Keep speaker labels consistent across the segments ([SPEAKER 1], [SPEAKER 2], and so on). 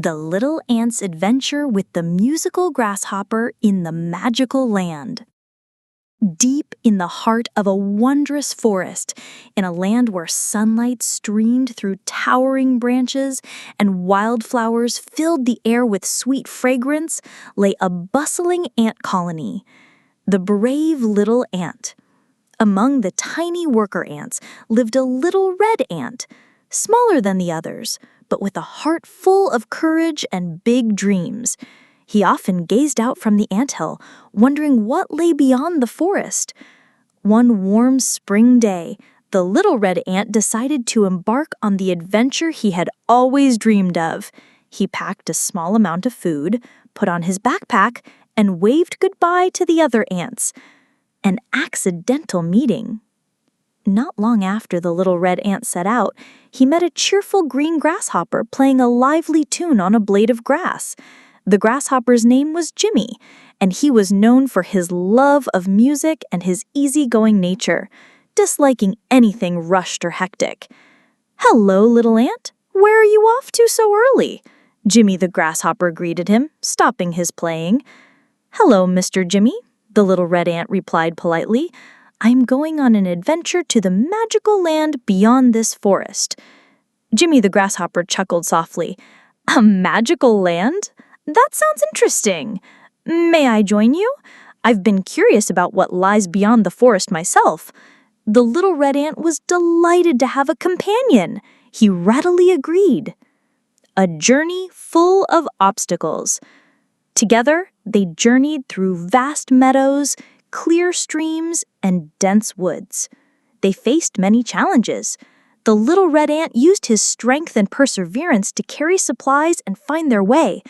[SPEAKER 1] The Little Ant's Adventure with the Musical Grasshopper in the Magical Land. Deep in the heart of a wondrous forest, in a land where sunlight streamed through towering branches and wildflowers filled the air with sweet fragrance, lay a bustling ant colony, the brave little ant. Among the tiny worker ants lived a little red ant, smaller than the others, but with a heart full of courage and big dreams. He often gazed out from the anthill, wondering what lay beyond the forest. One warm spring day, the little red ant decided to embark on the adventure he had always dreamed of. He packed a small amount of food, put on his backpack, and waved goodbye to the other ants. An accidental meeting. Not long after the little red ant set out, he met a cheerful green grasshopper playing a lively tune on a blade of grass. The grasshopper's name was Jimmy, and he was known for his love of music and his easygoing nature, disliking anything rushed or hectic. "Hello, little ant. Where are you off to so early?" Jimmy the grasshopper greeted him, stopping his playing. "Hello, Mr. Jimmy," the little red ant replied politely. "I'm going on an adventure to the magical land beyond this forest." Jimmy the grasshopper chuckled softly. "A magical land? That sounds interesting. May I join you? I've been curious about what lies beyond the forest myself." The little red ant was delighted to have a companion. He readily agreed. A journey full of obstacles. Together, they journeyed through vast meadows, clear streams, and dense woods. They faced many challenges. The little red ant used his strength and perseverance to carry supplies and find their way,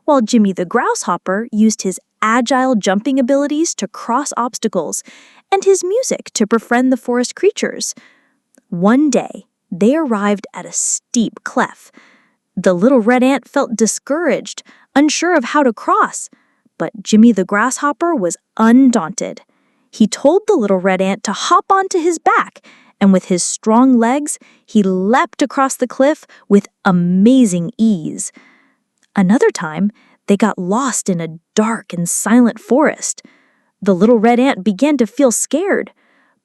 [SPEAKER 1] while Jimmy the grasshopper used his agile jumping abilities to cross obstacles and his music to befriend the forest creatures. One day, they arrived at a steep cleft. The little red ant felt discouraged, unsure of how to cross. But Jimmy the grasshopper was undaunted. He told the little red ant to hop onto his back, and with his strong legs, he leapt across the cliff with amazing ease. Another time, they got lost in a dark and silent forest. The little red ant began to feel scared,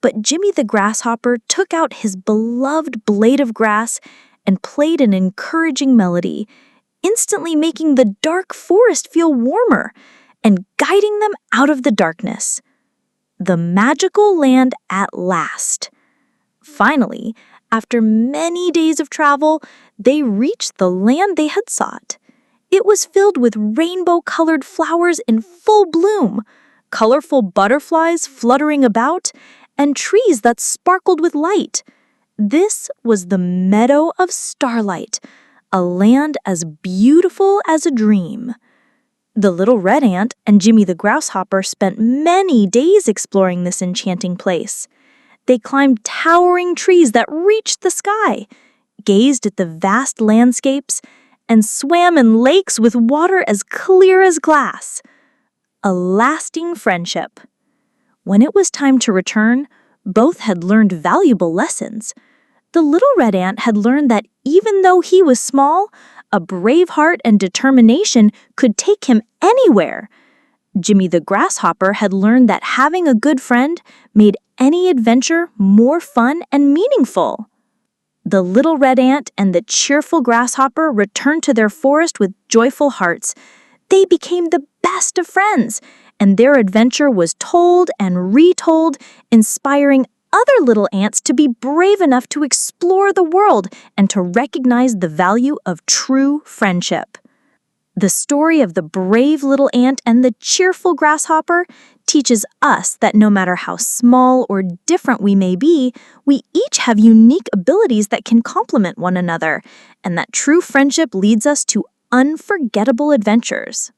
[SPEAKER 1] but Jimmy the grasshopper took out his beloved blade of grass and played an encouraging melody, instantly making the dark forest feel warmer and guiding them out of the darkness. The magical land at last. Finally, after many days of travel, they reached the land they had sought. It was filled with rainbow-colored flowers in full bloom, colorful butterflies fluttering about, and trees that sparkled with light. This was the Meadow of Starlight, a land as beautiful as a dream. The little red ant and Jimmy the grasshopper spent many days exploring this enchanting place. They climbed towering trees that reached the sky, gazed at the vast landscapes, and swam in lakes with water as clear as glass. A lasting friendship. When it was time to return, both had learned valuable lessons. The little red ant had learned that even though he was small, a brave heart and determination could take him anywhere. Jimmy the grasshopper had learned that having a good friend made any adventure more fun and meaningful. The little red ant and the cheerful grasshopper returned to their forest with joyful hearts. They became the best of friends, and their adventure was told and retold, inspiring other little ants to be brave enough to explore the world and to recognize the value of true friendship. The story of the brave little ant and the cheerful grasshopper teaches us that no matter how small or different we may be, we each have unique abilities that can complement one another, and that true friendship leads us to unforgettable adventures.